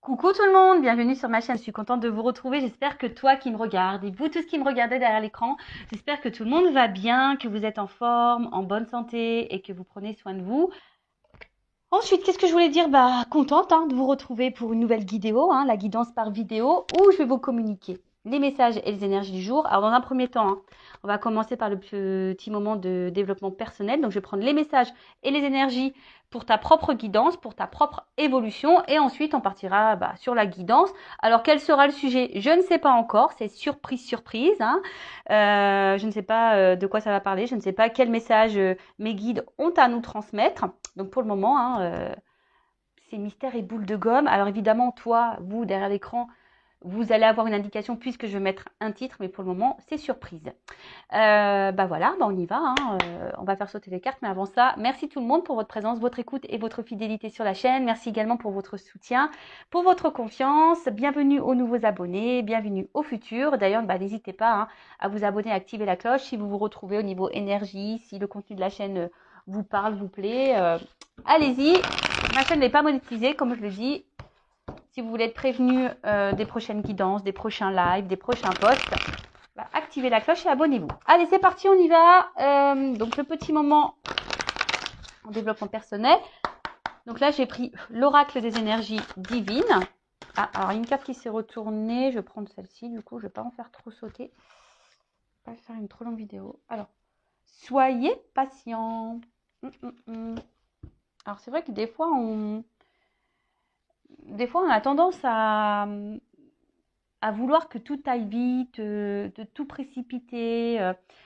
Coucou tout le monde, bienvenue sur ma chaîne. Je suis contente de vous retrouver. J'espère que toi qui me regardes et vous tous qui me regardez derrière l'écran, j'espère que tout le monde va bien, que vous êtes en forme, en bonne santé et que vous prenez soin de vous. Ensuite, qu'est-ce que je voulais dire? Contente de vous retrouver pour une nouvelle vidéo, la guidance par vidéo, où je vais vous communiquer les messages et les énergies du jour. Alors, dans un premier temps, on va commencer par le petit moment de développement personnel. Donc, je vais prendre les messages et les énergies pour ta propre guidance, pour ta propre évolution. Et ensuite, on partira sur la guidance. Alors, quel sera le sujet? Je ne sais pas encore. C'est surprise, surprise. Je ne sais pas de quoi ça va parler. Je ne sais pas quel message mes guides ont à nous transmettre. Donc pour le moment, c'est mystère et boule de gomme. Alors évidemment, toi, vous, derrière l'écran, vous allez avoir une indication puisque je vais mettre un titre, mais pour le moment, c'est surprise. Voilà, on y va. On va faire sauter les cartes, mais avant ça, merci tout le monde pour votre présence, votre écoute et votre fidélité sur la chaîne. Merci également pour votre soutien, pour votre confiance. Bienvenue aux nouveaux abonnés, bienvenue aux futurs. D'ailleurs, n'hésitez pas à vous abonner, à activer la cloche si vous vous retrouvez au niveau énergie, si le contenu de la chaîne vous parle, vous plaît. Allez-y, ma chaîne n'est pas monétisée, comme je le dis. Si vous voulez être prévenu des prochaines guidances, des prochains lives, des prochains posts, activez la cloche et abonnez-vous. Allez, c'est parti, on y va. Donc, le petit moment en développement personnel. Donc là, j'ai pris l'oracle des énergies divines. Alors, une carte qui s'est retournée. Je vais prendre celle-ci, du coup, je ne vais pas en faire trop sauter. Je ne vais pas faire une trop longue vidéo. Alors, soyez patient. Alors, c'est vrai que des fois, on a tendance à vouloir que tout aille vite, de tout précipiter.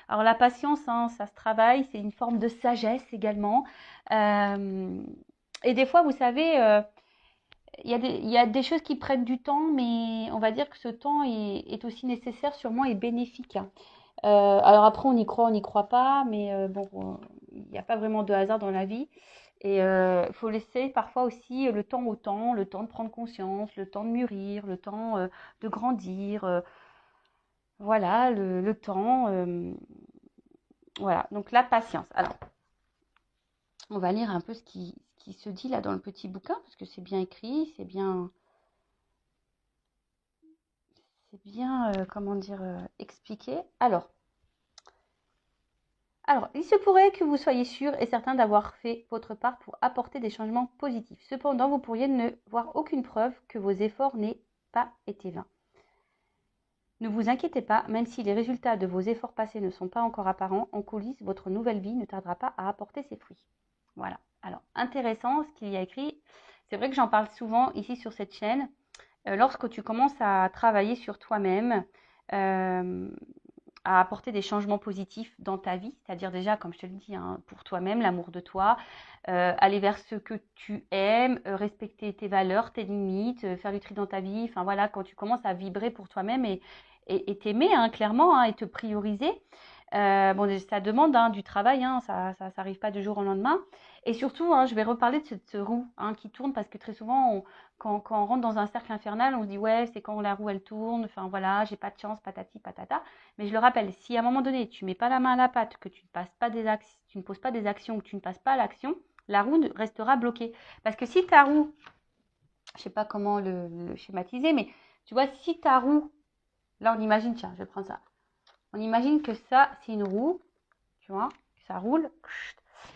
Alors la patience, ça se travaille, c'est une forme de sagesse également. Et des fois, vous savez, il y a des choses qui prennent du temps, mais on va dire que ce temps est aussi nécessaire sûrement et bénéfique. Alors après, on n'y croit pas, mais il n'y a pas vraiment de hasard dans la vie. Et il faut laisser parfois aussi le temps, le temps de prendre conscience, le temps de mûrir, le temps de grandir. Voilà, le temps. Voilà, donc la patience. Alors, on va lire un peu ce qui se dit là dans le petit bouquin, parce que c'est bien écrit, comment dire, expliqué. Alors, il se pourrait que vous soyez sûr et certain d'avoir fait votre part pour apporter des changements positifs. Cependant, vous pourriez ne voir aucune preuve que vos efforts n'aient pas été vains. Ne vous inquiétez pas, même si les résultats de vos efforts passés ne sont pas encore apparents, en coulisses, votre nouvelle vie ne tardera pas à apporter ses fruits. Voilà. Alors, intéressant ce qu'il y a écrit. C'est vrai que j'en parle souvent ici sur cette chaîne. Lorsque tu commences à travailler sur toi-même, euh, à apporter des changements positifs dans ta vie, c'est-à-dire déjà, comme je te le dis, pour toi-même, l'amour de toi, aller vers ce que tu aimes, respecter tes valeurs, tes limites, faire du tri dans ta vie, enfin voilà, quand tu commences à vibrer pour toi-même et t'aimer clairement et te prioriser, ça demande du travail, ça n'arrive pas du jour au lendemain. Et surtout, je vais reparler de cette roue qui tourne parce que très souvent, quand on rentre dans un cercle infernal, on se dit ouais, c'est quand la roue elle tourne, enfin voilà, j'ai pas de chance, patati patata. Mais je le rappelle, si à un moment donné, tu mets pas la main à la pâte, que tu ne passes pas tu ne poses pas des actions, que tu ne passes pas à l'action, la roue restera bloquée. Parce que si ta roue, je sais pas comment le schématiser, mais tu vois, si ta roue, là on imagine, tiens, je vais prendre ça. On imagine que ça, c'est une roue, tu vois, ça roule,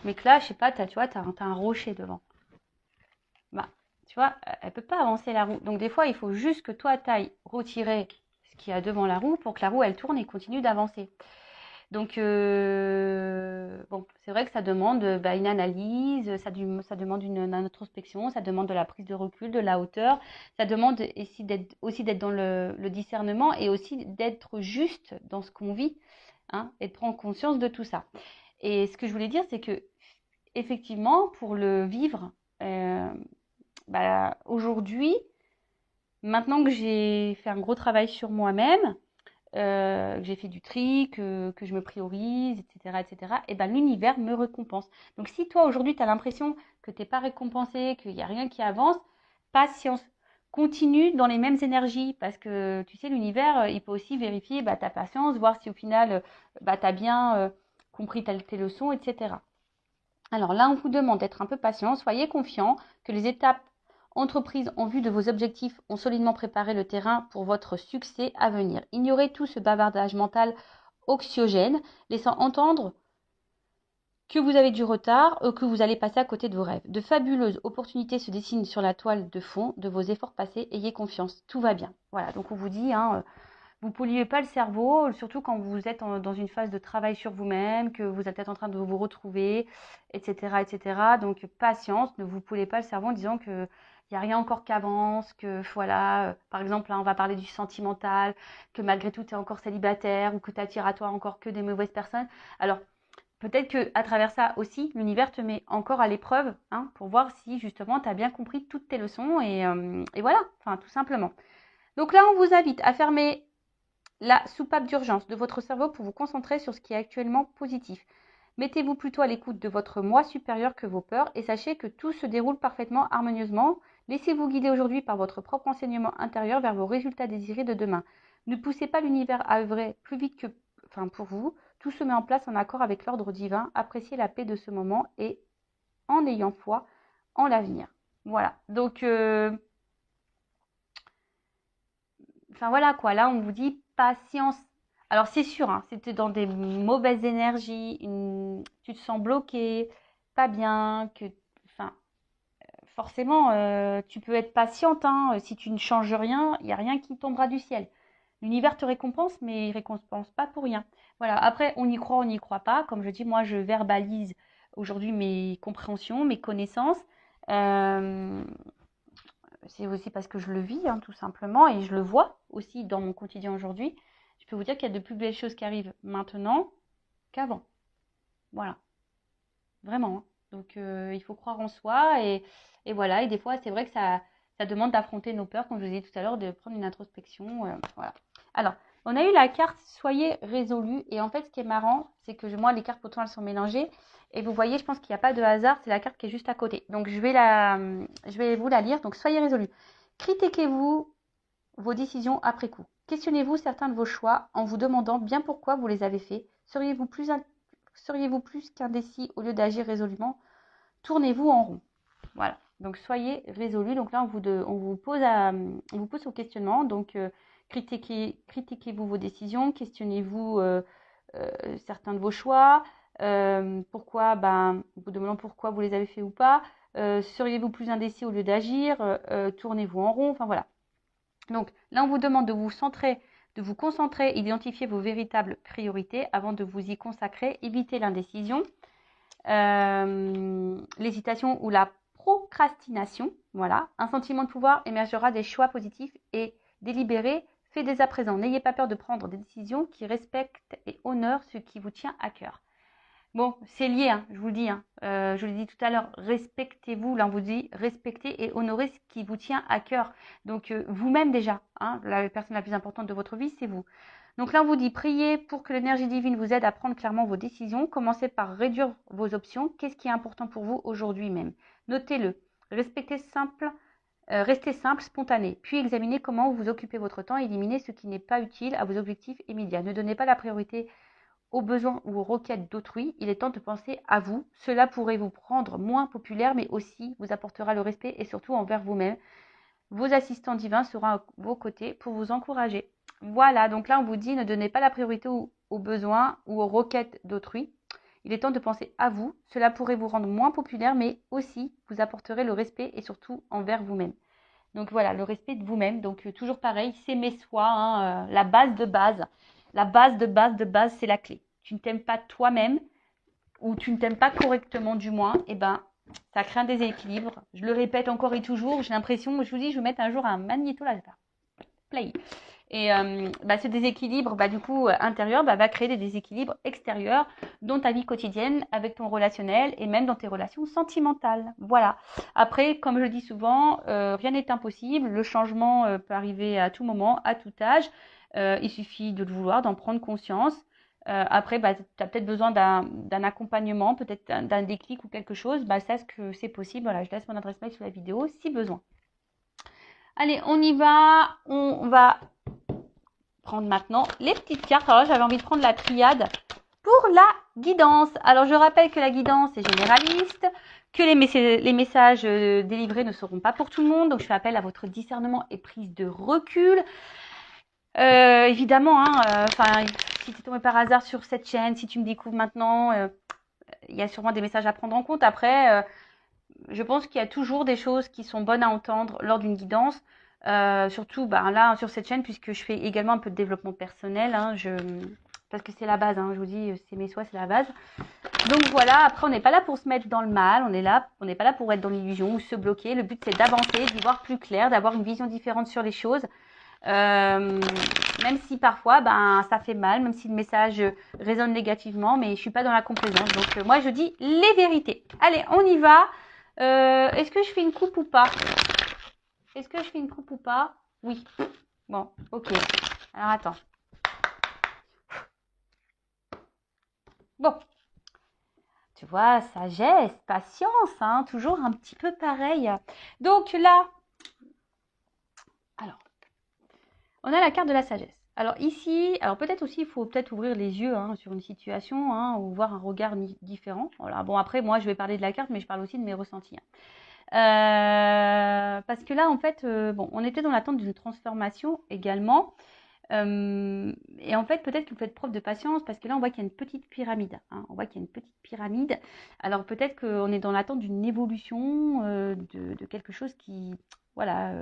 mais que là, je sais pas, tu vois, t'as un rocher devant. Bah, tu vois, elle peut pas avancer la roue. Donc des fois, il faut juste que toi, t'ailles retirer ce qu'il y a devant la roue pour que la roue, elle tourne et continue d'avancer. Donc, c'est vrai que ça demande une analyse, ça demande une introspection, ça demande de la prise de recul, de la hauteur, ça demande aussi d'être dans le discernement et aussi d'être juste dans ce qu'on vit, et de prendre conscience de tout ça. Et ce que je voulais dire, c'est que effectivement, pour le vivre, euh, aujourd'hui, maintenant que j'ai fait un gros travail sur moi-même, que j'ai fait du tri, que je me priorise, etc., etc., et ben l'univers me récompense. Donc si toi aujourd'hui tu as l'impression que tu n'es pas récompensé, qu'il n'y a rien qui avance, patience. Continue dans les mêmes énergies parce que tu sais, l'univers, il peut aussi vérifier ta patience, voir si au final tu as bien compris tes leçons, etc. Alors là, on vous demande d'être un peu patient, soyez confiant que les étapes entreprises en vue de vos objectifs ont solidement préparé le terrain pour votre succès à venir. Ignorez tout ce bavardage mental anxiogène, laissant entendre que vous avez du retard ou que vous allez passer à côté de vos rêves. De fabuleuses opportunités se dessinent sur la toile de fond de vos efforts passés. Ayez confiance, tout va bien. Voilà, donc on vous dit, vous ne polluez pas le cerveau, surtout quand vous êtes dans une phase de travail sur vous-même, que vous êtes peut-être en train de vous retrouver, etc., etc. Donc patience, ne vous polluez pas le cerveau en disant que il n'y a rien encore qui avance, que voilà, par exemple, là, on va parler du sentimental, que malgré tout, tu es encore célibataire ou que tu attires à toi encore que des mauvaises personnes. Alors, peut-être qu'à travers ça aussi, l'univers te met encore à l'épreuve pour voir si justement tu as bien compris toutes tes leçons et voilà, enfin tout simplement. Donc là, on vous invite à fermer la soupape d'urgence de votre cerveau pour vous concentrer sur ce qui est actuellement positif. Mettez-vous plutôt à l'écoute de votre moi supérieur que vos peurs et sachez que tout se déroule parfaitement harmonieusement. Laissez-vous guider aujourd'hui par votre propre enseignement intérieur vers vos résultats désirés de demain. Ne poussez pas l'univers à œuvrer plus vite que, pour vous. Tout se met en place en accord avec l'ordre divin. Appréciez la paix de ce moment et en ayant foi en l'avenir. Voilà. Donc, voilà quoi. Là, on vous dit patience. Alors, c'est sûr, si tu es dans des mauvaises énergies, tu te sens bloqué, pas bien, forcément, tu peux être patiente. Si tu ne changes rien, il n'y a rien qui tombera du ciel. L'univers te récompense, mais il ne récompense pas pour rien. Voilà. Après, on y croit, on n'y croit pas. Comme je dis, moi, je verbalise aujourd'hui mes compréhensions, mes connaissances. C'est aussi parce que je le vis, tout simplement, et je le vois aussi dans mon quotidien aujourd'hui. Je peux vous dire qu'il y a de plus belles choses qui arrivent maintenant qu'avant. Voilà. Vraiment. Donc, il faut croire en soi, et voilà. Et des fois, c'est vrai que ça demande d'affronter nos peurs, comme je vous ai dit tout à l'heure, de prendre une introspection. Voilà. Alors, on a eu la carte Soyez résolu. Et en fait, ce qui est marrant, c'est que moi, les cartes pourtant, elles sont mélangées. Et vous voyez, je pense qu'il n'y a pas de hasard. C'est la carte qui est juste à côté. Donc, je vais vous la lire. Donc, soyez résolu. Critiquez-vous vos décisions après coup. Questionnez-vous certains de vos choix en vous demandant bien pourquoi vous les avez faits. Seriez-vous plus qu'indécis au lieu d'agir résolument? Tournez-vous en rond. Voilà. Donc, soyez résolu. Donc là, on vous pose au questionnement. Donc, critiquez-vous vos décisions, questionnez-vous certains de vos choix, pourquoi, vous demandant pourquoi vous les avez fait ou pas, seriez-vous plus indécis au lieu d'agir, tournez-vous en rond, voilà. Donc là, on vous demande de vous concentrer, identifier vos véritables priorités avant de vous y consacrer, évitez l'indécision, l'hésitation ou la procrastination. Voilà, un sentiment de pouvoir émergera des choix positifs et délibérés faits dès à présent. N'ayez pas peur de prendre des décisions qui respectent et honorent ce qui vous tient à cœur. Bon, c'est lié, je vous le dis. Je l'ai dit tout à l'heure, respectez-vous. Là, on vous dit respectez et honorez ce qui vous tient à cœur. Donc, vous-même déjà, la personne la plus importante de votre vie, c'est vous. Donc là, on vous dit priez pour que l'énergie divine vous aide à prendre clairement vos décisions. Commencez par réduire vos options. Qu'est-ce qui est important pour vous aujourd'hui même? Notez-le. Restez simple, spontané. Puis examinez comment vous occupez votre temps et éliminez ce qui n'est pas utile à vos objectifs immédiats. Ne donnez pas la priorité aux besoins ou aux requêtes d'autrui. Il est temps de penser à vous. Cela pourrait vous rendre moins populaire, mais aussi vous apportera le respect et surtout envers vous-même. Vos assistants divins seront à vos côtés pour vous encourager. Voilà, donc là on vous dit ne donnez pas la priorité aux besoins ou aux requêtes d'autrui. Il est temps de penser à vous. Cela pourrait vous rendre moins populaire, mais aussi vous apporterez le respect et surtout envers vous-même. Donc voilà, le respect de vous-même. Donc toujours pareil, s'aimer soi, la base de base. La base de base, c'est la clé. Tu ne t'aimes pas toi-même ou tu ne t'aimes pas correctement du moins, ça crée un déséquilibre. Je le répète encore et toujours, j'ai l'impression, je vous dis, je vais mettre un jour un magnéto-laser. Play. Et ce déséquilibre, du coup, intérieur, va créer des déséquilibres extérieurs dans ta vie quotidienne, avec ton relationnel et même dans tes relations sentimentales. Voilà. Après, comme je le dis souvent, rien n'est impossible. Le changement peut arriver à tout moment, à tout âge. Il suffit de le vouloir, d'en prendre conscience. Après, tu as peut-être besoin d'un accompagnement, peut-être d'un déclic ou quelque chose. Sache que c'est possible. Voilà, je laisse mon adresse mail sous la vidéo si besoin. Allez, on y va. On va prendre maintenant les petites cartes. Alors là, j'avais envie de prendre la triade pour la guidance. Alors, je rappelle que la guidance est généraliste, que les messages délivrés ne seront pas pour tout le monde. Donc, je fais appel à votre discernement et prise de recul. Évidemment, si tu es tombé par hasard sur cette chaîne, si tu me découvres maintenant, il y a sûrement des messages à prendre en compte. Après, je pense qu'il y a toujours des choses qui sont bonnes à entendre lors d'une guidance. Surtout là, sur cette chaîne, puisque je fais également un peu de développement personnel. Parce que c'est la base, je vous dis, c'est mes soins, c'est la base. Donc voilà, après, on n'est pas là pour se mettre dans le mal. On n'est pas là pour être dans l'illusion ou se bloquer. Le but, c'est d'avancer, d'y voir plus clair, d'avoir une vision différente sur les choses. Même si parfois ça fait mal, même si le message résonne négativement, mais je suis pas dans la complaisance. Donc moi je dis les vérités. Allez, on y va. Est-ce que je fais une coupe ou pas? Est-ce que je fais une coupe ou pas? Oui. Bon, ok. Alors attends. Bon. Tu vois, sagesse, patience, toujours un petit peu pareil. Donc là, alors, on a la carte de la sagesse. Alors ici, peut-être aussi, il faut peut-être ouvrir les yeux sur une situation ou voir un regard différent. Voilà. Bon, après, moi, je vais parler de la carte, mais je parle aussi de mes ressentis. Parce que là, en fait, on était dans l'attente d'une transformation également. Et en fait, peut-être que vous faites preuve de patience parce que là, on voit qu'il y a une petite pyramide. On voit qu'il y a une petite pyramide. Alors peut-être qu'on est dans l'attente d'une évolution de quelque chose qui... Voilà,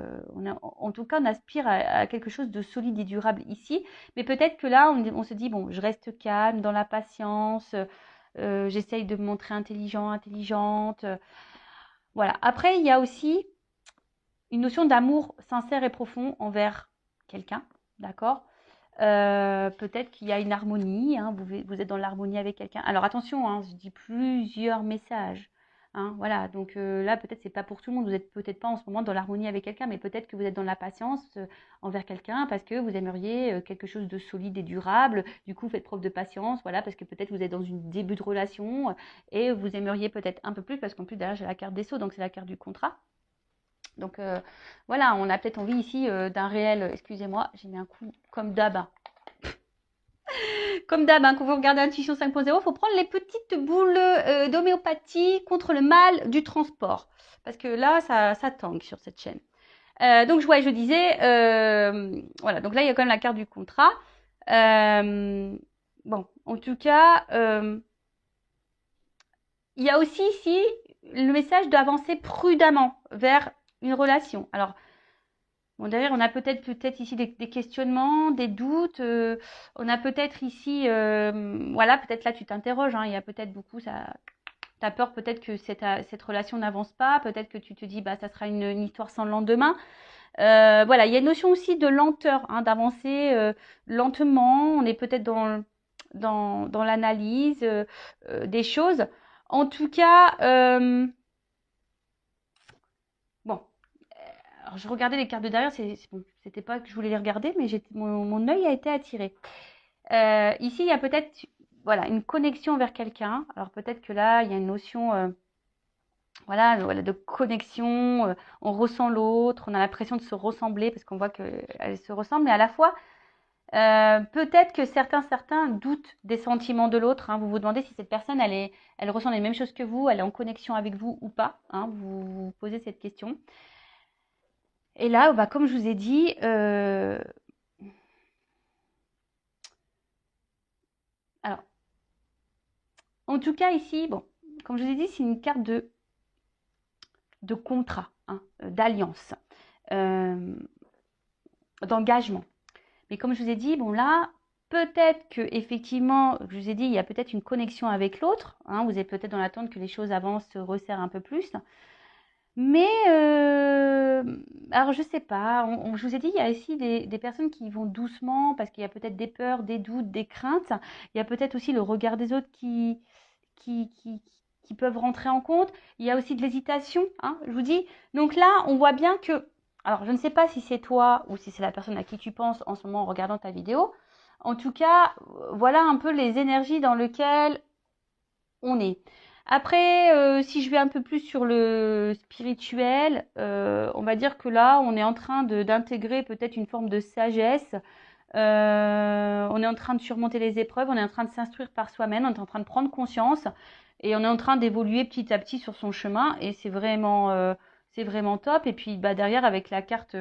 en tout cas, on aspire à quelque chose de solide et durable ici. Mais peut-être que là, on se dit, bon, je reste calme, dans la patience. J'essaye de me montrer intelligente. Voilà. Après, il y a aussi une notion d'amour sincère et profond envers quelqu'un. D'accord. Peut-être qu'il y a une harmonie, vous êtes dans l'harmonie avec quelqu'un. Alors attention, je dis plusieurs messages. Voilà, donc là peut-être c'est pas pour tout le monde, vous êtes peut-être pas en ce moment dans l'harmonie avec quelqu'un, mais peut-être que vous êtes dans la patience envers quelqu'un parce que vous aimeriez quelque chose de solide et durable. Du coup, faites preuve de patience, voilà, parce que peut-être vous êtes dans une début de relation et vous aimeriez peut-être un peu plus parce qu'en plus derrière j'ai la carte des sceaux, donc c'est la carte du contrat. Donc voilà, on a peut-être envie ici d'un réel, excusez-moi, j'ai mis un coup comme d'hab. Comme d'hab, quand vous regardez Intuition 5.0, il faut prendre les petites boules d'homéopathie contre le mal du transport. Parce que là, ça tangue sur cette chaîne. Donc, je disais, voilà, donc là, il y a quand même la carte du contrat. Bon, en tout cas, il y a aussi ici le message d'avancer prudemment vers une relation. Alors, bon, derrière, on a peut-être ici des questionnements, des doutes. On a peut-être ici, voilà, peut-être là, tu t'interroges. Il y a peut-être beaucoup, ça, t'as peur peut-être que cette relation n'avance pas. Peut-être que tu te dis, ça sera une histoire sans lendemain. Voilà, il y a une notion aussi de lenteur, d'avancer lentement. On est peut-être dans l'analyse des choses. En tout cas, bon. Alors, je regardais les cartes de derrière, bon, c'était pas que je voulais les regarder, mais mon œil a été attiré. Ici, il y a peut-être voilà, une connexion vers quelqu'un. Alors peut-être que là, il y a une notion voilà, de connexion. On ressent l'autre, on a l'impression de se ressembler parce qu'on voit qu'elle se ressemble, mais à la fois, peut-être que certains doutent des sentiments de l'autre. Vous vous demandez si cette personne, elle ressent les mêmes choses que vous, elle est en connexion avec vous ou pas. Vous vous posez cette question. Et là, comme je vous ai dit, alors, en tout cas ici, bon, comme je vous ai dit, c'est une carte de contrat, d'alliance, d'engagement. Mais comme je vous ai dit, bon là, peut-être que effectivement, je vous ai dit, il y a peut-être une connexion avec l'autre. Vous êtes peut-être dans l'attente que les choses avancent, se resserrent un peu plus. Mais, alors je sais pas, je vous ai dit, il y a ici des personnes qui vont doucement parce qu'il y a peut-être des peurs, des doutes, des craintes. Il y a peut-être aussi le regard des autres qui peuvent rentrer en compte. Il y a aussi de l'hésitation, je vous dis. Donc là, on voit bien que, alors je ne sais pas si c'est toi ou si c'est la personne à qui tu penses en ce moment en regardant ta vidéo. En tout cas, voilà un peu les énergies dans lesquelles on est. Après, si je vais un peu plus sur le spirituel, on va dire que là, on est en train d'intégrer peut-être une forme de sagesse. On est en train de surmonter les épreuves, on est en train de s'instruire par soi-même, on est en train de prendre conscience Et on est en train d'évoluer petit à petit sur son chemin et c'est vraiment top. Et puis bah, derrière, avec la carte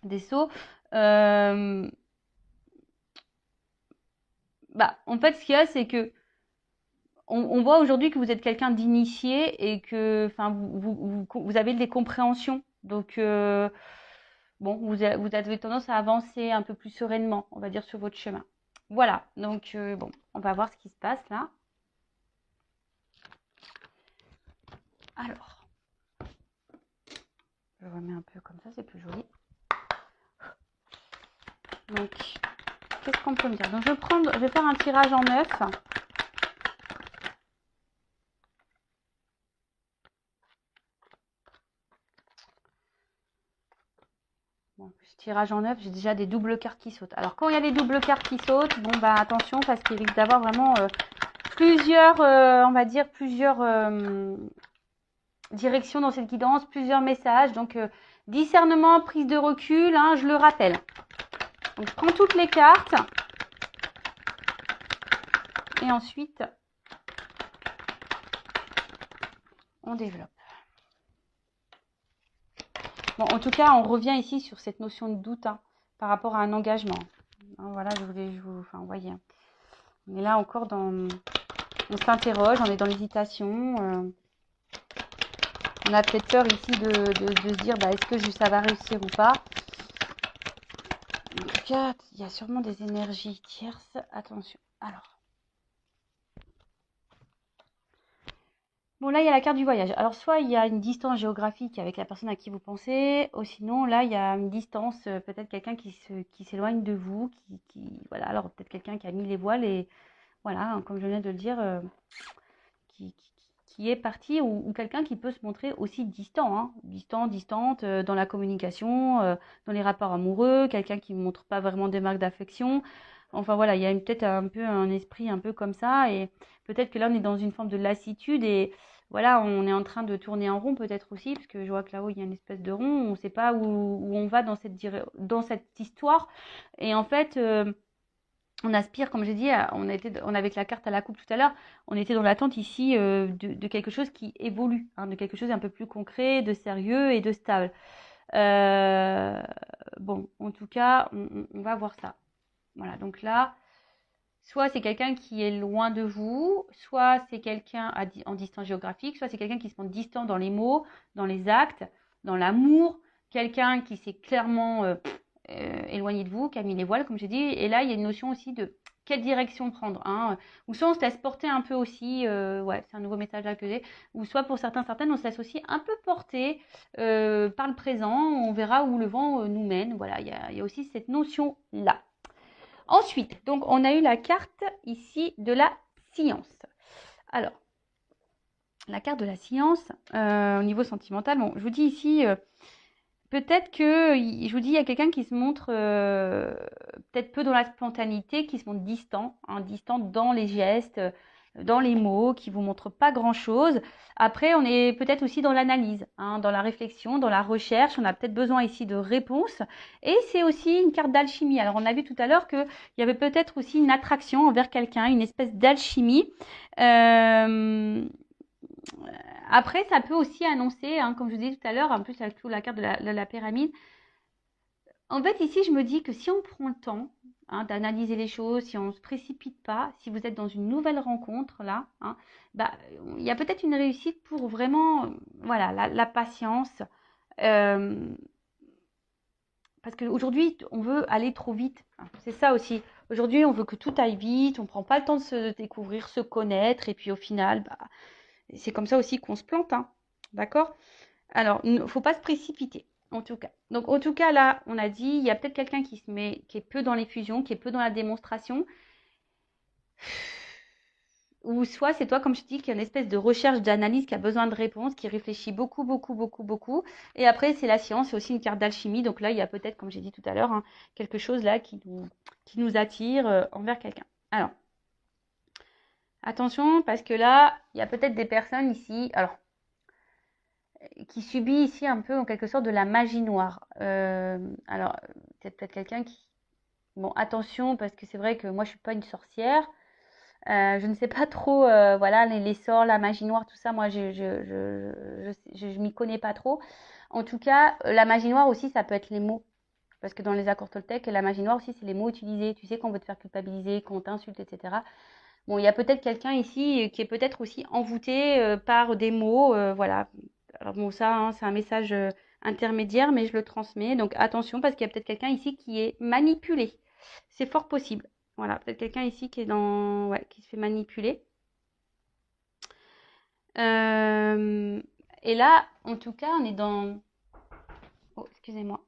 des Sceaux, euh, bah, en fait, ce qu'il y a, c'est que on voit aujourd'hui que vous êtes quelqu'un d'initié et que enfin, vous avez des compréhensions. Donc, bon, vous avez tendance à avancer un peu plus sereinement, on va dire, sur votre chemin. Voilà, donc bon, on va voir ce qui se passe là. Alors, je remets un peu comme ça, c'est plus joli. Donc, qu'est-ce qu'on peut me dire? Donc, je vais faire un tirage en 9. Bon, tirage en 9, j'ai déjà des doubles cartes qui sautent. Alors, quand il y a des doubles cartes qui sautent, bon, bah attention, parce qu'il risque d'avoir vraiment plusieurs, on va dire, plusieurs directions dans cette guidance, plusieurs messages. Donc, discernement, prise de recul, hein, je le rappelle. Donc, je prends toutes les cartes. Et ensuite, on développe. Bon, en tout cas, on revient ici sur cette notion de doute hein, par rapport à un engagement. Hein, voilà, enfin, vous voyez. On est là encore on s'interroge, on est dans l'hésitation. On a peut-être peur ici de se dire, bah, est-ce que ça va réussir ou pas. En tout cas, il y a sûrement des énergies tierces. Attention. Alors. Bon, là, il y a la carte du voyage. Alors, soit il y a une distance géographique avec la personne à qui vous pensez, ou sinon, là, il y a une distance, peut-être quelqu'un qui s'éloigne de vous, voilà, alors peut-être quelqu'un qui a mis les voiles et, voilà, hein, comme je viens de le dire, qui, qui- qui est parti, ou quelqu'un qui peut se montrer aussi distant, hein, distante, dans la communication, dans les rapports amoureux, quelqu'un qui ne montre pas vraiment des marques d'affection. Enfin, voilà, il y a peut-être un peu un esprit un peu comme ça, et peut-être que là, on est dans une forme de lassitude, et voilà, on est en train de tourner en rond peut-être aussi, parce que je vois que là-haut, il y a une espèce de rond, on ne sait pas où on va dans cette histoire. Et en fait, on aspire, comme j'ai dit, on avait la carte à la coupe tout à l'heure, on était dans l'attente ici de quelque chose qui évolue, hein, de quelque chose un peu plus concret, de sérieux et de stable. Euh, bon, en tout cas, on va voir ça. Voilà, donc là, soit c'est quelqu'un qui est loin de vous, soit c'est quelqu'un en distance géographique, soit c'est quelqu'un qui se montre distant dans les mots, dans les actes, dans l'amour, quelqu'un qui s'est clairement éloigné de vous, qui a mis les voiles, comme j'ai dit. Et là, il y a une notion aussi de quelle direction prendre. Hein. Ou soit on se laisse porter un peu aussi, ouais, c'est un nouveau message là que j'ai, ou soit pour certaines, on se laisse aussi un peu porter par le présent, on verra où le vent nous mène. Voilà, il y a aussi cette notion-là. Ensuite, donc on a eu la carte ici de la science. Alors, la carte de la science, au niveau sentimental, bon, je vous dis ici, peut-être que, je vous dis, il y a quelqu'un qui se montre peut-être peu dans la spontanéité, qui se montre distant, hein, distant dans les gestes, dans les mots, qui vous montre pas grand-chose. Après, on est peut-être aussi dans l'analyse, hein, dans la réflexion, dans la recherche. On a peut-être besoin ici de réponses. Et c'est aussi une carte d'alchimie. Alors, on a vu tout à l'heure qu'il y avait peut-être aussi une attraction envers quelqu'un, une espèce d'alchimie. Après, ça peut aussi annoncer, hein, comme je vous disais tout à l'heure, en plus avec la carte de la pyramide. En fait, ici, je me dis que si on prend le temps hein, d'analyser les choses, si on ne se précipite pas, si vous êtes dans une nouvelle rencontre, là, hein, bah, il y a peut-être une réussite pour vraiment, voilà, la patience. Euh, parce qu'aujourd'hui, on veut aller trop vite. C'est ça aussi. Aujourd'hui, on veut que tout aille vite, on ne prend pas le temps de se découvrir, se connaître, et puis au final, bah, c'est comme ça aussi qu'on se plante. Hein. D'accord? Alors, il ne faut pas se précipiter, en tout cas. Donc, en tout cas, là, on a dit, il y a peut-être quelqu'un qui est peu dans les fusions, qui est peu dans la démonstration. Ou soit c'est toi, comme je dis, qui a une espèce de recherche, d'analyse, qui a besoin de réponses, qui réfléchit beaucoup, beaucoup, beaucoup, beaucoup. Et après, c'est la science, c'est aussi une carte d'alchimie. Donc là, il y a peut-être, comme j'ai dit tout à l'heure, hein, quelque chose là qui nous attire envers quelqu'un. Alors, attention, parce que là, il y a peut-être des personnes ici. Alors, qui subit ici un peu en quelque sorte de la magie noire. Alors, peut-être quelqu'un qui... Bon, attention, parce que c'est vrai que moi, je suis pas une sorcière. Je ne sais pas trop, voilà, les sorts, la magie noire, tout ça, moi, je m'y connais pas trop. En tout cas, la magie noire aussi, ça peut être les mots. Parce que dans les accords Toltec, la magie noire aussi, c'est les mots utilisés. Tu sais, qu'on veut te faire culpabiliser, qu'on t'insulte, etc. Bon, il y a peut-être quelqu'un ici qui est peut-être aussi envoûté par des mots, voilà. Alors bon, ça, hein, c'est un message intermédiaire, mais je le transmets. Donc attention, parce qu'il y a peut-être quelqu'un ici qui est manipulé. C'est fort possible. Voilà, peut-être quelqu'un ici qui est dans, ouais, qui se fait manipuler. Euh, et là, en tout cas, on est dans. Oh, excusez-moi.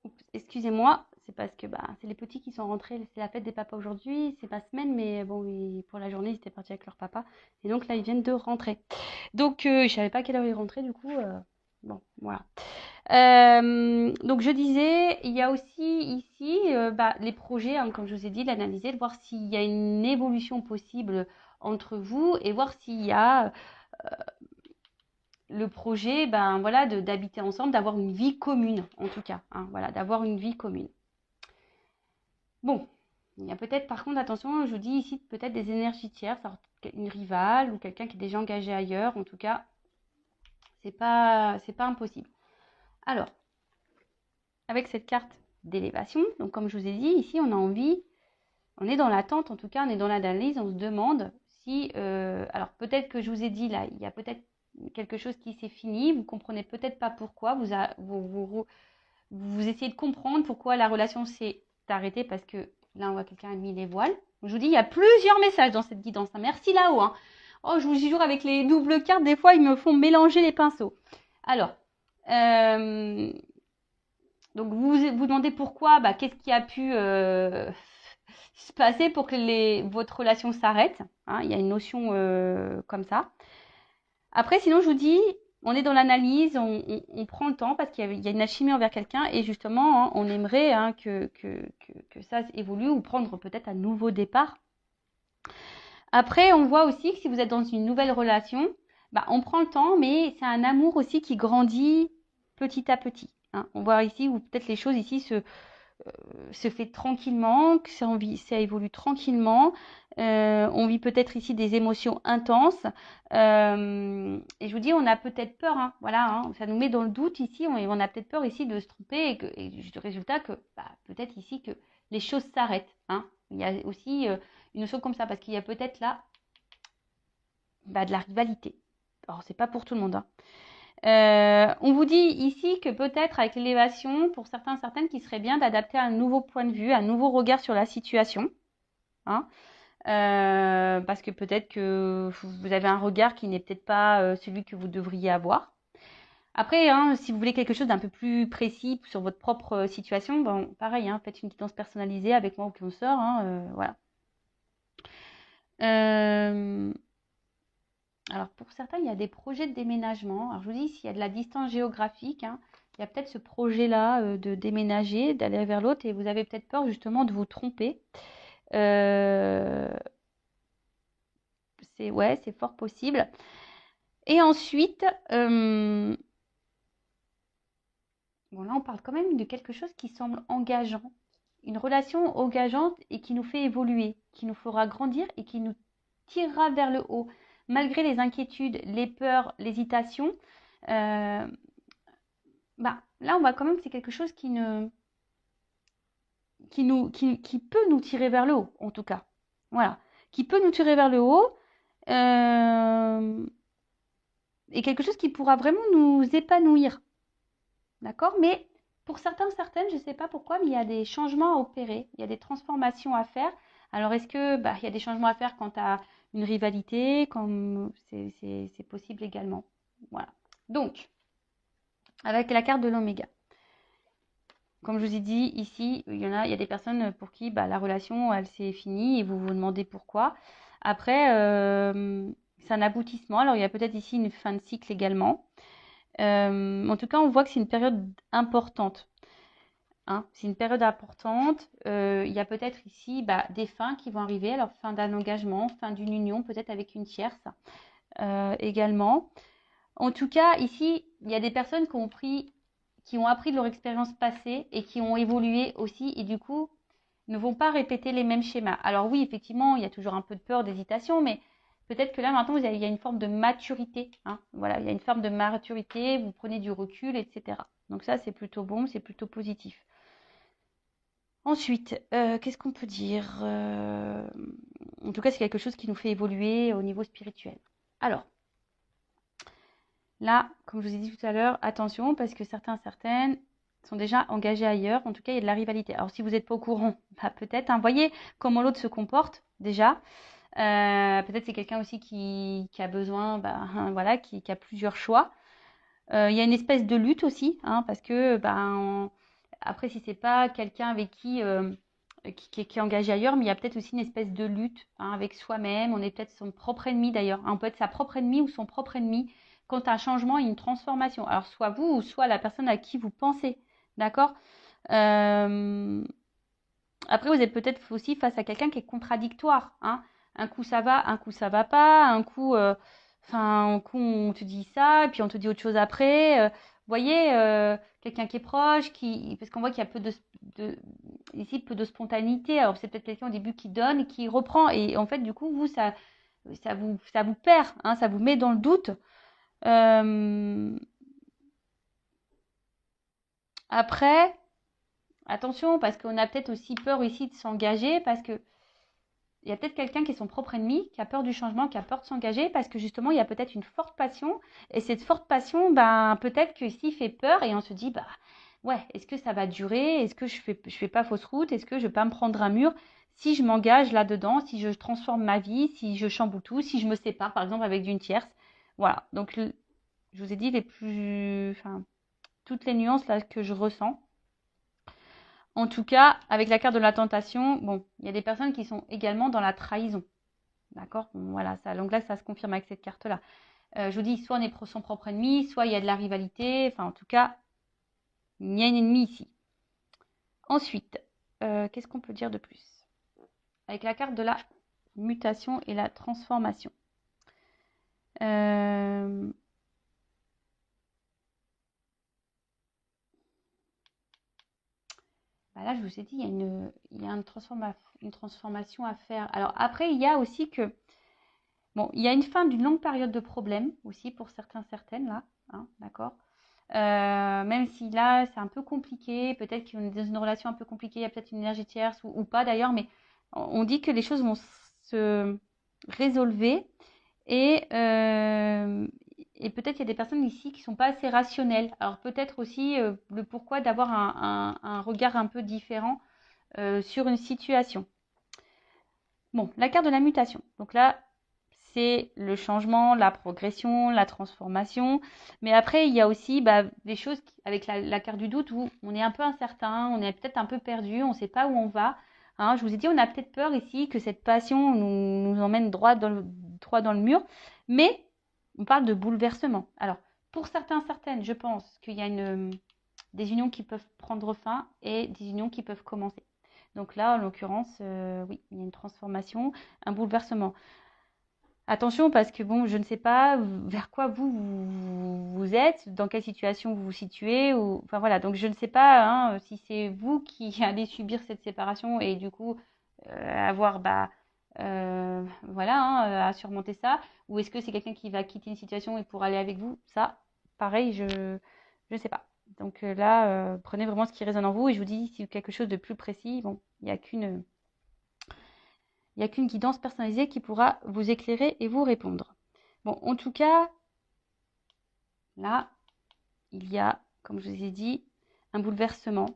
Oups, excusez-moi, c'est parce que bah, c'est les petits qui sont rentrés. C'est la fête des papas aujourd'hui. C'est ma semaine, mais bon, pour la journée, ils étaient partis avec leur papa. Et donc là, ils viennent de rentrer. Donc, je savais pas à quelle heure ils rentraient, du coup. Bon, voilà. Donc, je disais, il y a aussi ici bah, les projets, hein, comme je vous ai dit, l'analyser, de voir s'il y a une évolution possible entre vous et voir s'il y a le projet, ben voilà, d'habiter ensemble, d'avoir une vie commune, en tout cas, hein, voilà, d'avoir une vie commune. Bon, il y a peut-être, par contre, attention, je vous dis ici, peut-être des énergies tierces, alors, une rivale ou quelqu'un qui est déjà engagé ailleurs, en tout cas, c'est pas impossible. Alors, avec cette carte d'élévation, donc comme je vous ai dit, ici, on a envie, on est dans l'attente, en tout cas, on est dans l'analyse, on se demande si, alors peut-être que je vous ai dit là, il y a peut-être quelque chose qui s'est fini, vous comprenez peut-être pas pourquoi, vous essayez de comprendre pourquoi la relation s'est arrêtée, parce que là, on voit quelqu'un a mis les voiles. Je vous dis, il y a plusieurs messages dans cette guidance. Merci là-haut. Hein. Oh, je vous jure, avec les doubles cartes, des fois, ils me font mélanger les pinceaux. Alors, donc vous vous demandez pourquoi, bah, qu'est-ce qui a pu se passer pour que votre relation s'arrête. Hein, il y a une notion comme ça. Après, sinon, je vous dis, on est dans l'analyse, on prend le temps parce qu'il y a une alchimie envers quelqu'un et justement, hein, on aimerait hein, que ça évolue ou prendre peut-être un nouveau départ. Après, on voit aussi que si vous êtes dans une nouvelle relation, bah, on prend le temps, mais c'est un amour aussi qui grandit petit à petit. Hein. On voit ici où peut-être les choses ici se fait tranquillement, que ça évolue tranquillement. On vit peut-être ici des émotions intenses. Et je vous dis, on a peut-être peur, hein, voilà, hein, ça nous met dans le doute ici. On a peut-être peur ici de se tromper et du résultat que bah, peut-être ici que les choses s'arrêtent. Hein. Il y a aussi une notion comme ça parce qu'il y a peut-être là bah, de la rivalité. Alors, c'est pas pour tout le monde. Hein. On vous dit ici que peut-être avec l'élévation, pour certaines, qu'il serait bien d'adapter un nouveau point de vue, un nouveau regard sur la situation. Hein, parce que peut-être que vous avez un regard qui n'est peut-être pas celui que vous devriez avoir. Après, hein, si vous voulez quelque chose d'un peu plus précis sur votre propre situation, bon, pareil, hein, faites une guidance personnalisée avec moi ou qu'on sort. Hein, voilà. Alors pour certains, il y a des projets de déménagement. Alors je vous dis, s'il y a de la distance géographique, hein, il y a peut-être ce projet-là de déménager, d'aller vers l'autre, et vous avez peut-être peur justement de vous tromper. Euh, ouais, c'est fort possible. Et ensuite, bon là on parle quand même de quelque chose qui semble engageant, une relation engageante et qui nous fait évoluer, qui nous fera grandir et qui nous tirera vers le haut, malgré les inquiétudes, les peurs, l'hésitation. Euh, bah, là, on voit quand même que c'est quelque chose qui peut nous tirer vers le haut, en tout cas. Voilà. Qui peut nous tirer vers le haut. euh, et quelque chose qui pourra vraiment nous épanouir. D'accord. Mais pour certaines, je ne sais pas pourquoi, mais il y a des changements à opérer. Il y a des transformations à faire. Alors, est-ce que bah, il y a des changements à faire quant à une rivalité, comme c'est possible également. Voilà. Donc, avec la carte de l'oméga. Comme je vous ai dit, ici, il y a des personnes pour qui bah, la relation, elle s'est finie et vous vous demandez pourquoi. Après, c'est un aboutissement. Alors, il y a peut-être ici une fin de cycle également. En tout cas, on voit que c'est une période importante. Hein. C'est une période importante. Il y a peut-être ici bah, des fins qui vont arriver. Alors, fin d'un engagement, fin d'une union, peut-être avec une tierce également. En tout cas, ici, il y a des personnes qui ont appris de leur expérience passée et qui ont évolué aussi. Et du coup, ne vont pas répéter les mêmes schémas. Alors oui, effectivement, il y a toujours un peu de peur, d'hésitation, mais peut-être que là, maintenant, il y a une forme de maturité. Hein. Voilà, il y a une forme de maturité, vous prenez du recul, etc. Donc ça, c'est plutôt bon, c'est plutôt positif. Ensuite, qu'est-ce qu'on peut dire en tout cas, c'est quelque chose qui nous fait évoluer au niveau spirituel. Alors, là, comme je vous ai dit tout à l'heure, attention, parce que certaines sont déjà engagés ailleurs. En tout cas, il y a de la rivalité. Alors, si vous n'êtes pas au courant, bah, peut-être, hein, voyez comment l'autre se comporte déjà. Peut-être c'est quelqu'un aussi qui a besoin, bah, voilà, qui a plusieurs choix. Il y a une espèce de lutte aussi, hein, parce que après, si c'est pas quelqu'un avec qui est engagé ailleurs, mais il y a peut-être aussi une espèce de lutte, hein, avec soi-même. On est peut-être son propre ennemi d'ailleurs. Hein, on peut être sa propre ennemie ou son propre ennemi quand un changement et une transformation. Alors, soit vous ou soit la personne à qui vous pensez. D'accord. Après, vous êtes peut-être aussi face à quelqu'un qui est contradictoire. Hein. Un coup ça va, un coup ça va pas. Un coup on te dit ça, et puis on te dit autre chose après. Voyez, quelqu'un qui est proche, parce qu'on voit qu'il y a ici peu de spontanéité. Alors c'est peut-être quelqu'un au début qui donne et qui reprend. Et en fait, du coup, ça vous perd, hein, ça vous met dans le doute. Après, attention, parce qu'on a peut-être aussi peur ici de s'engager, parce que il y a peut-être quelqu'un qui est son propre ennemi, qui a peur du changement, qui a peur de s'engager, parce que justement, il y a peut-être une forte passion. Et cette forte passion, peut-être que s'il fait peur et on se dit, ouais, est-ce que ça va durer? Est-ce que je fais pas fausse route? Est-ce que je vais pas me prendre un mur? Si je m'engage là-dedans, si je transforme ma vie, si je chamboule tout, si je me sépare, par exemple, avec une tierce. Voilà. Donc, je vous ai dit toutes les nuances là que je ressens. En tout cas, avec la carte de la tentation, bon, il y a des personnes qui sont également dans la trahison. D'accord. Bon, voilà, ça, donc là, ça se confirme avec cette carte-là. Je vous dis, soit on est son propre ennemi, soit il y a de la rivalité. Enfin, en tout cas, il y a un ennemi ici. Ensuite, qu'est-ce qu'on peut dire de plus? Avec la carte de la mutation et la transformation. Là, je vous ai dit, il y a une transformation à faire. Alors après, il y a aussi que, bon, il y a une fin d'une longue période de problèmes aussi pour certaines là, hein, d'accord. Même si là, c'est un peu compliqué, peut-être qu'on est dans une relation un peu compliquée, il y a peut-être une énergie tierce ou pas d'ailleurs, mais on dit que les choses vont se résolver et, et peut-être il y a des personnes ici qui ne sont pas assez rationnelles. Alors peut-être aussi le pourquoi d'avoir un regard un peu différent sur une situation. Bon, la carte de la mutation. Donc là, c'est le changement, la progression, la transformation. Mais après, il y a aussi des choses avec la carte du doute où on est un peu incertain, on est peut-être un peu perdu, on ne sait pas où on va. Hein, je vous ai dit, on a peut-être peur ici que cette passion nous emmène droit dans le mur. Mais on parle de bouleversement. Alors, pour certaines, je pense qu'il y a des unions qui peuvent prendre fin et des unions qui peuvent commencer. Donc là, en l'occurrence, oui, il y a une transformation, un bouleversement. Attention parce que bon, je ne sais pas vers quoi vous êtes, dans quelle situation vous vous situez, enfin voilà. Donc je ne sais pas hein, si c'est vous qui allez subir cette séparation et du coup avoir voilà à surmonter ça, ou est-ce que c'est quelqu'un qui va quitter une situation et pour aller avec vous. Ça, pareil, je ne sais pas. Donc là, prenez vraiment ce qui résonne en vous et je vous dis si quelque chose de plus précis, bon, il n'y a qu'une guidance personnalisée qui pourra vous éclairer et vous répondre. Bon, en tout cas, là, il y a, comme je vous ai dit, un bouleversement.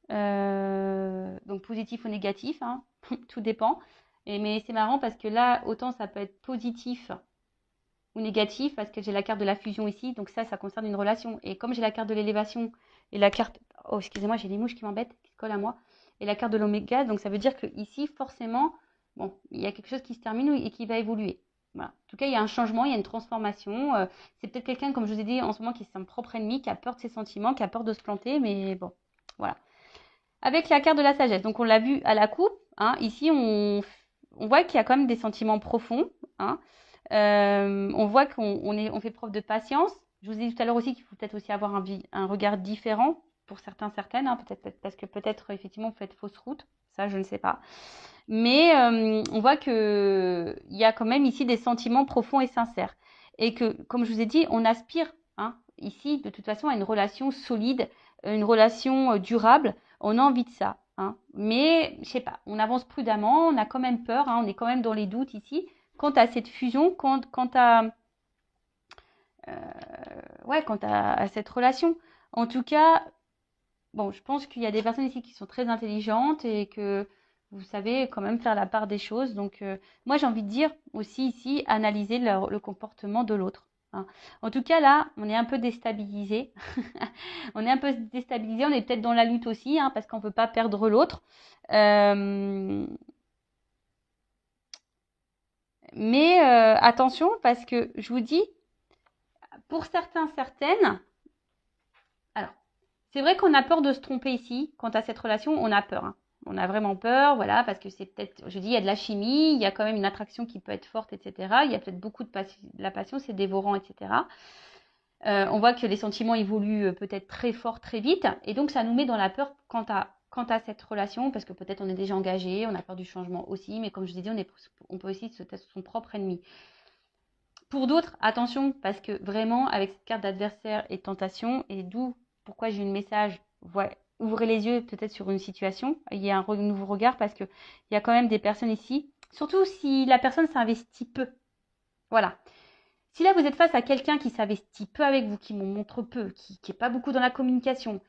Donc positif ou négatif, hein, tout dépend. Mais c'est marrant parce que là, autant ça peut être positif ou négatif parce que j'ai la carte de la fusion ici, donc ça concerne une relation. Et comme j'ai la carte de l'élévation et la carte... Oh, excusez-moi, j'ai des mouches qui m'embêtent, qui se collent à moi. Et la carte de l'oméga, donc ça veut dire que ici, forcément, bon, il y a quelque chose qui se termine et qui va évoluer. Voilà. En tout cas, il y a un changement, il y a une transformation. C'est peut-être quelqu'un, comme je vous ai dit en ce moment, qui est son propre ennemi, qui a peur de ses sentiments, qui a peur de se planter, mais bon, voilà. Avec la carte de la sagesse, donc on l'a vu à la coupe, hein, ici on voit qu'il y a quand même des sentiments profonds, hein. On voit qu'on fait preuve de patience. Je vous ai dit tout à l'heure aussi qu'il faut peut-être aussi avoir un regard différent pour certains, certaines, hein, peut-être parce que peut-être effectivement vous faites fausse route, ça je ne sais pas. Mais on voit que il y a quand même ici des sentiments profonds et sincères. Et que, comme je vous ai dit, on aspire hein, ici de toute façon à une relation solide, une relation durable. On a envie de ça. Hein. Mais je sais pas, on avance prudemment, on a quand même peur, hein, on est quand même dans les doutes ici quant à cette fusion, quant à cette relation. En tout cas, bon, je pense qu'il y a des personnes ici qui sont très intelligentes et que vous savez quand même faire la part des choses. Donc, moi, j'ai envie de dire aussi ici, analyser le comportement de l'autre. Hein. En tout cas, là, on est un peu déstabilisé. On est un peu déstabilisé. On est peut-être dans la lutte aussi, hein, parce qu'on ne veut pas perdre l'autre. Mais attention, parce que je vous dis, pour certains, certaines, alors, c'est vrai qu'on a peur de se tromper ici. Quant à cette relation, on a peur. Hein. On a vraiment peur, voilà, parce que c'est peut-être, je dis, il y a de la chimie, il y a quand même une attraction qui peut être forte, etc. Il y a peut-être beaucoup de la passion, c'est dévorant, etc. On voit que les sentiments évoluent peut-être très fort, très vite, et donc ça nous met dans la peur quant à cette relation, parce que peut-être on est déjà engagé, on a peur du changement aussi, mais comme je vous ai dit, on peut aussi se être son propre ennemi. Pour d'autres, attention, parce que vraiment, avec cette carte d'adversaire et tentation, et d'où pourquoi j'ai eu le message, ouvrez les yeux peut-être sur une situation, il y a un nouveau regard, parce qu'il y a quand même des personnes ici, surtout si la personne s'investit peu. Voilà. Si là, vous êtes face à quelqu'un qui s'investit peu avec vous, qui montre peu, qui n'est pas beaucoup dans la communication,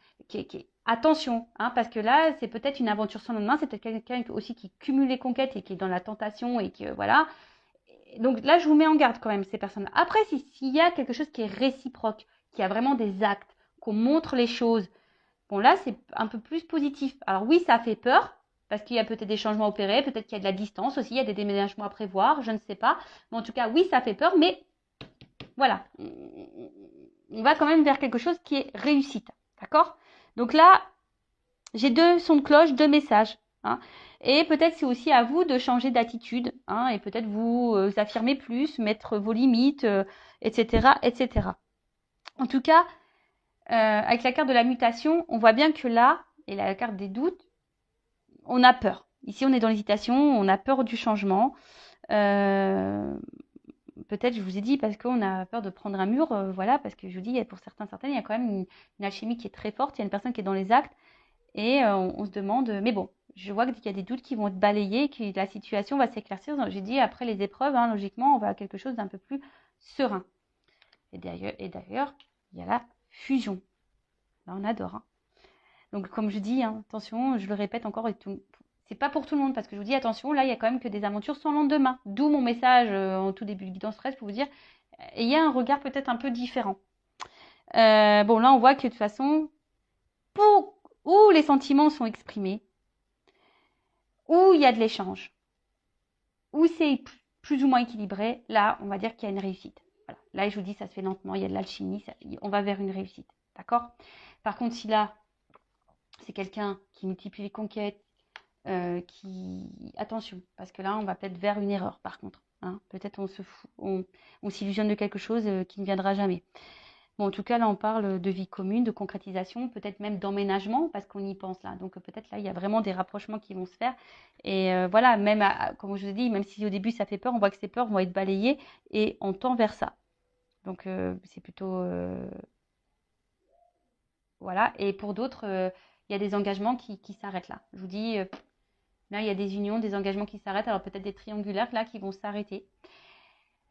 attention, hein, parce que là, c'est peut-être une aventure sans lendemain, c'est peut-être quelqu'un aussi qui cumule les conquêtes et qui est dans la tentation et que, voilà. Donc là, je vous mets en garde quand même, ces personnes. Après, s'il y a quelque chose qui est réciproque, qui a vraiment des actes, qu'on montre les choses, bon là, c'est un peu plus positif. Alors oui, ça fait peur, parce qu'il y a peut-être des changements opérés, peut-être qu'il y a de la distance aussi, il y a des déménagements à prévoir, je ne sais pas. Mais en tout cas, oui, ça fait peur, mais voilà. On va quand même vers quelque chose qui est réussite. D'accord? Donc là, j'ai deux sons de cloche, deux messages. Hein. Et peut-être c'est aussi à vous de changer d'attitude hein, et peut-être vous affirmer plus, mettre vos limites, etc., etc. En tout cas, avec la carte de la mutation, on voit bien que là, et la carte des doutes, on a peur. Ici, on est dans l'hésitation, on a peur du changement. Peut-être, je vous ai dit, parce qu'on a peur de prendre un mur, voilà, parce que je vous dis, pour certains, certaines, il y a quand même une alchimie qui est très forte, il y a une personne qui est dans les actes, et on se demande, mais bon, je vois qu'il y a des doutes qui vont être balayés, que la situation va s'éclaircir. J'ai dit, après les épreuves, hein, logiquement, on va à quelque chose d'un peu plus serein. Et d'ailleurs, il y a la fusion. Là, on adore. Hein. Donc, comme je dis, hein, attention, je le répète encore, c'est pas pour tout le monde, parce que je vous dis, attention, là, il y a quand même que des aventures sans lendemain. D'où mon message en tout début de Guidance Stress pour vous dire, ayez un regard peut-être un peu différent. Bon, là, on voit que de toute façon, où les sentiments sont exprimés, où il y a de l'échange, où c'est plus ou moins équilibré, là, on va dire qu'il y a une réussite. Voilà. Là, je vous dis, ça se fait lentement, il y a de l'alchimie, on va vers une réussite. D'accord? Par contre, si là, c'est quelqu'un qui multiplie les conquêtes, attention, parce que là, on va peut-être vers une erreur, par contre. Hein. Peut-être on s'illusionne de quelque chose qui ne viendra jamais. Bon, en tout cas, là, on parle de vie commune, de concrétisation, peut-être même d'emménagement, parce qu'on y pense là. Donc, peut-être là, il y a vraiment des rapprochements qui vont se faire. Et voilà, même, comme je vous ai dit, même si au début, ça fait peur, on voit que ces peurs vont être balayées et on tend vers ça. Donc, c'est plutôt... voilà. Et pour d'autres, il y a des engagements qui s'arrêtent là. Je vous dis, là, il y a des unions, des engagements qui s'arrêtent. Alors, peut-être des triangulaires là qui vont s'arrêter.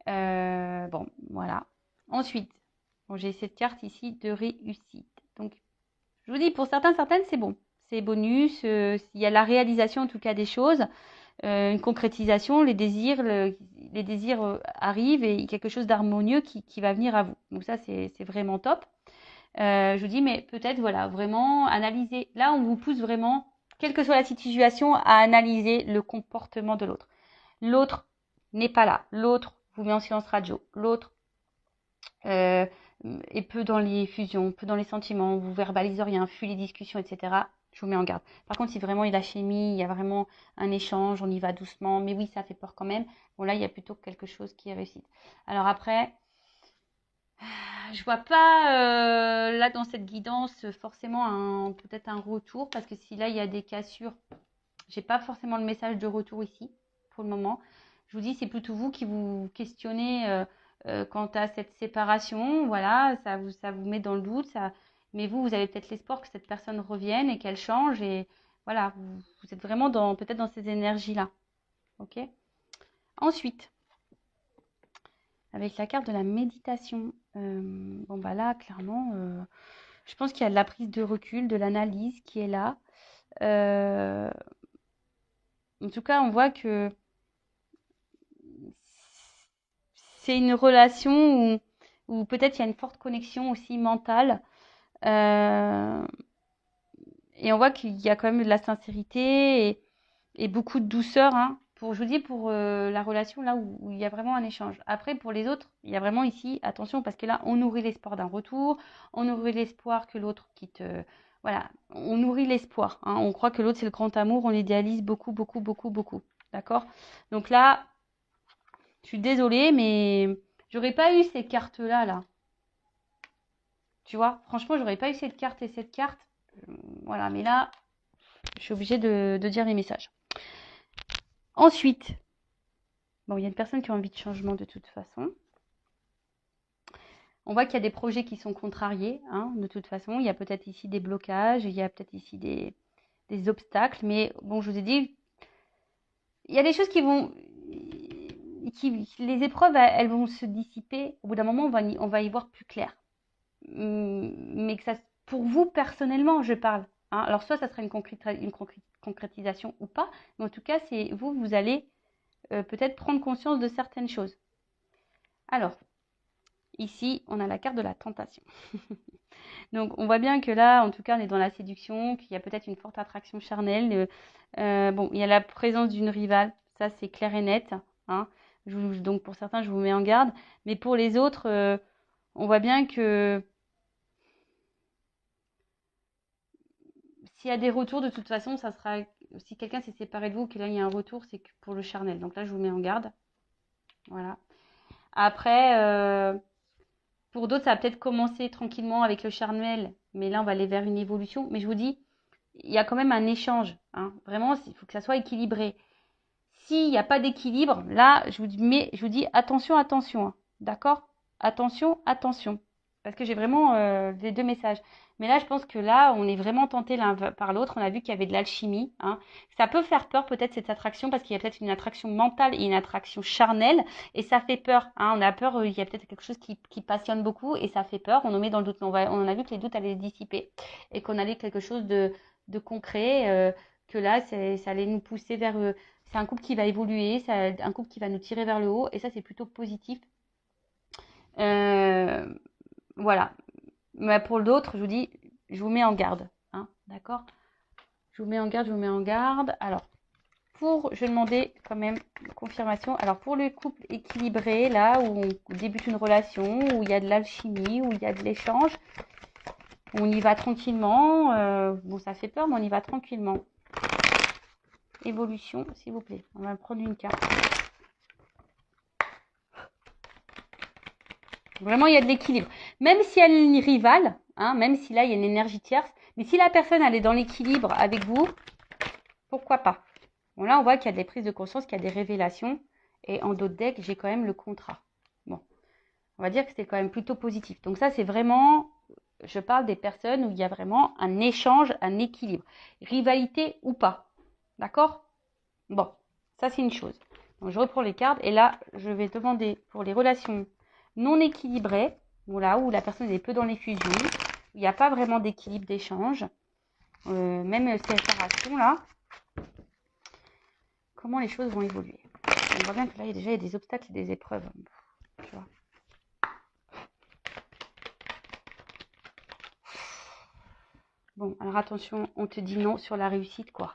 Bon, voilà. Ensuite, bon, j'ai cette carte ici de réussite. Donc, je vous dis, pour certains, certaines, c'est bon. C'est bonus. Il y a la réalisation, en tout cas, des choses. Une concrétisation, les désirs arrivent et quelque chose d'harmonieux qui va venir à vous. Donc ça, c'est vraiment top. Je vous dis, mais peut-être, voilà, vraiment analyser. Là, on vous pousse vraiment, quelle que soit la situation, à analyser le comportement de l'autre. L'autre n'est pas là. L'autre vous met en silence radio. L'autre est peu dans les fusions, peu dans les sentiments, vous verbalise rien, fuit les discussions, etc. Je vous mets en garde. Par contre, si vraiment il y a la chimie, il y a vraiment un échange, on y va doucement, mais oui, ça fait peur quand même. Bon, là, il y a plutôt quelque chose qui est réussi. Alors après, Je vois pas là dans cette guidance forcément peut-être un retour parce que si là il y a des cassures, j'ai pas forcément le message de retour ici pour le moment. Je vous dis, c'est plutôt vous qui vous questionnez quant à cette séparation. Voilà, ça vous met dans le doute. Mais vous avez peut-être l'espoir que cette personne revienne et qu'elle change. Et voilà, vous êtes vraiment peut-être dans ces énergies-là. Ok. Ensuite, avec la carte de la méditation, bon bah là, clairement, je pense qu'il y a de la prise de recul, de l'analyse qui est là. En tout cas, on voit que c'est une relation où peut-être il y a une forte connexion aussi mentale. Euh, et on voit qu'il y a quand même de la sincérité et beaucoup de douceur. Hein, je vous dis, pour la relation là où il y a vraiment un échange. Après, pour les autres, il y a vraiment ici, attention, parce que là, on nourrit l'espoir d'un retour, on nourrit l'espoir que l'autre quitte. Voilà, on nourrit l'espoir. Hein, on croit que l'autre, c'est le grand amour, on idéalise beaucoup, beaucoup, beaucoup, beaucoup. D'accord. Donc là, je suis désolée, mais j'aurais pas eu ces cartes-là, là. Tu vois, franchement, j'aurais pas eu cette carte et cette carte. Voilà, mais là, je suis obligée de dire les messages. Ensuite, bon, il y a une personne qui a envie de changement de toute façon. On voit qu'il y a des projets qui sont contrariés, hein, de toute façon. Il y a peut-être ici des blocages, il y a peut-être ici des obstacles. Mais bon, je vous ai dit, il y a des choses qui vont... les épreuves, elles vont se dissiper. Au bout d'un moment, on va y voir plus clair. Mais que ça, pour vous personnellement, je parle. Hein. Alors, soit ça sera une concrétisation ou pas, mais en tout cas, c'est vous allez peut-être prendre conscience de certaines choses. Alors, ici, on a la carte de la tentation. Donc, on voit bien que là, en tout cas, on est dans la séduction, qu'il y a peut-être une forte attraction charnelle. Bon, il y a la présence d'une rivale, ça c'est clair et net. Hein. Donc, pour certains, je vous mets en garde. Mais pour les autres, on voit bien que s'il y a des retours, de toute façon, ça sera. Si quelqu'un s'est séparé de vous, que là il y a un retour, c'est pour le charnel. Donc là, je vous mets en garde. Voilà. Après, pour d'autres, ça va peut-être commencer tranquillement avec le charnel, mais là, on va aller vers une évolution. Mais je vous dis, il y a quand même un échange. Hein. Vraiment, il faut que ça soit équilibré. S'il n'y a pas d'équilibre, là, je vous dis attention, attention. Hein. D'accord. Attention, attention. Parce que j'ai vraiment les deux messages. Mais là, je pense que là, on est vraiment tenté l'un par l'autre. On a vu qu'il y avait de l'alchimie. Hein. Ça peut faire peur peut-être cette attraction parce qu'il y a peut-être une attraction mentale et une attraction charnelle. Et ça fait peur. Hein. On a peur, il y a peut-être quelque chose qui passionne beaucoup et ça fait peur. On nous met dans le doute. On en a vu que les doutes allaient se dissiper et qu'on allait quelque chose de concret. Que là, ça allait nous pousser vers... c'est un couple qui va évoluer, c'est un couple qui va nous tirer vers le haut. Et ça, c'est plutôt positif. Voilà. Mais pour l'autre, je vous dis, je vous mets en garde. Hein, d'accord. Je vous mets en garde, je vous mets en garde. Alors, je vais demander quand même confirmation. Alors, pour le couple équilibré, là, où on débute une relation, où il y a de l'alchimie, où il y a de l'échange, on y va tranquillement. Bon, ça fait peur, mais on y va tranquillement. Évolution, s'il vous plaît. On va prendre une carte. Vraiment, il y a de l'équilibre. Même si elle est une rivale, hein, même si là, il y a une énergie tierce, mais si la personne, elle est dans l'équilibre avec vous, pourquoi pas? Bon, là, on voit qu'il y a des prises de conscience, qu'il y a des révélations. Et en d'autres decks, j'ai quand même le contrat. Bon, on va dire que c'est quand même plutôt positif. Donc ça, c'est vraiment, je parle des personnes où il y a vraiment un échange, un équilibre. Rivalité ou pas. D'accord? Bon, ça, c'est une chose. Donc, je reprends les cartes. Et là, je vais demander pour les relations non équilibrées, voilà, où la personne est peu dans les fusions, où il n'y a pas vraiment d'équilibre d'échange, même séparation là, comment les choses vont évoluer. On voit bien que là, il y a des obstacles et des épreuves. Tu vois. Bon, alors attention, on te dit non sur la réussite, quoi.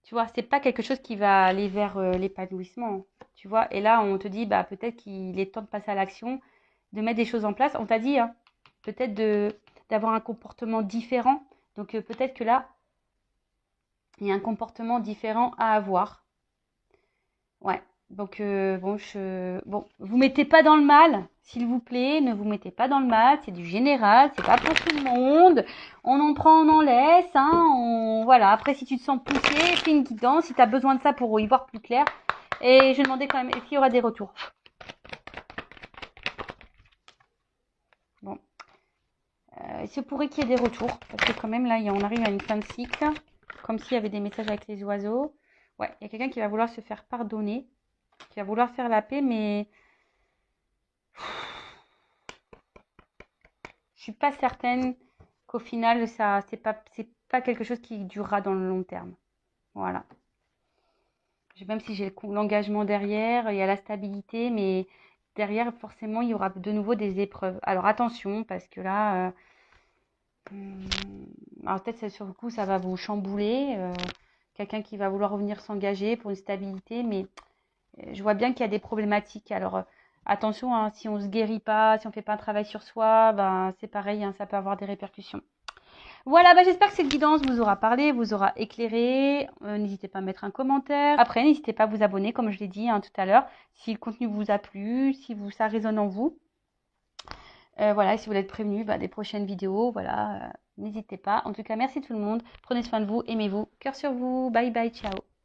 Tu vois, c'est pas quelque chose qui va aller vers l'épanouissement. Tu vois, et là, on te dit, bah, peut-être qu'il est temps de passer à l'action, de mettre des choses en place. On t'a dit, hein, peut-être d'avoir un comportement différent. Donc, peut-être que là, il y a un comportement différent à avoir. Ouais. Donc, bon, vous mettez pas dans le mal, s'il vous plaît, ne vous mettez pas dans le mal, c'est du général, c'est pas pour tout le monde, on en prend, on en laisse, hein, voilà. Après, si tu te sens poussé, fais une guidance, si tu as besoin de ça pour y voir plus clair. Et je demandais quand même, est-ce qu'il y aura des retours? Bon, il se pourrait qu'il y ait des retours, parce que quand même, là, on arrive à une fin de cycle, comme s'il y avait des messages avec les oiseaux. Ouais, il y a quelqu'un qui va vouloir se faire pardonner, qui va vouloir faire la paix, mais je suis pas certaine qu'au final, ça, c'est pas quelque chose qui durera dans le long terme. Voilà. Même si j'ai l'engagement derrière, il y a la stabilité, mais derrière, forcément, il y aura de nouveau des épreuves. Alors attention, parce que là, alors peut-être sur le coup, ça va vous chambouler. Quelqu'un qui va vouloir revenir s'engager pour une stabilité, mais je vois bien qu'il y a des problématiques. Alors attention, hein, si on se guérit pas, si on fait pas un travail sur soi, ben c'est pareil, hein, ça peut avoir des répercussions. Voilà, bah, j'espère que cette guidance vous aura parlé, vous aura éclairé. N'hésitez pas à mettre un commentaire. Après, n'hésitez pas à vous abonner, comme je l'ai dit tout à l'heure, si le contenu vous a plu, si ça résonne en vous. Voilà, et si vous voulez être prévenu des prochaines vidéos, voilà, n'hésitez pas. En tout cas, merci tout le monde. Prenez soin de vous, aimez-vous. Cœur sur vous. Bye bye, ciao.